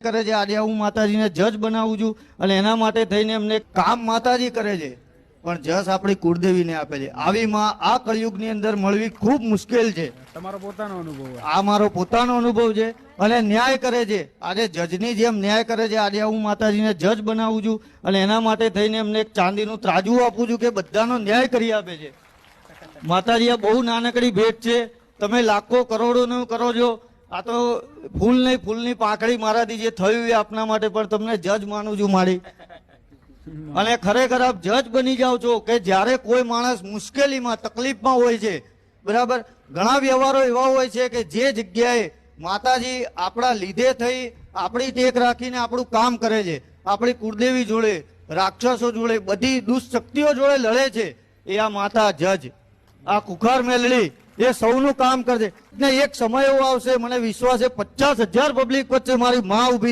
કરે છે। આજે હું માતાજીને જજ બનાવું છું અને એના માટે થઈને એમને કામ માતાજી કરે છે, પણ જસ આપણી કુળદેવીને આપે છે। આવી માં આ કળિયુગની અંદર મળવી ખૂબ મુશ્કેલ છે। તમારો પોતાનો અનુભવ આ મારો પોતાનો અનુભવ છે અને ન્યાય કરે છે। આજે જજની જેમ ન્યાય કરે છે। આજે હું માતાજીને જજ બનાવું છું અને એના માટે થઈને એમને એક ચાંદીનું ત્રાજવું આપું છું કે બધાનો ન્યાય કરી આપે છે। માતાજી આ બહુ નાનકડી ભેટ છે, તમે લાખો કરોડોનું કરો છો। આ તો ફૂલ નહીં, ફૂલની પાંખડી મારાથી જે થયું એ આપના માટે, પણ તમને જજ માનું છું મારી। અને ખરેખર આપ જજ બની જાઓ છો કે જ્યારે કોઈ માણસ મુશ્કેલીમાં તકલીફમાં હોય છે, બરાબર, ઘણા વ્યવહારો એવા હોય છે કે જે જગ્યાએ માતાજી આપણા લીધે થઈ આપણી ટેક રાખીને આપણું કામ કરે છે। આપણી કુળદેવી જોડે, રાક્ષસો જોડે, બધી દુષ્શક્તિઓ જોડે લડે છે। એ આ માતા જજ, આ કુખાર મેલડી એ સૌનું કામ કરશે ને। એક સમય એવો આવશે, મને વિશ્વાસ છે, 50,000 પબ્લિક વચ્ચે મારી માં ઉભી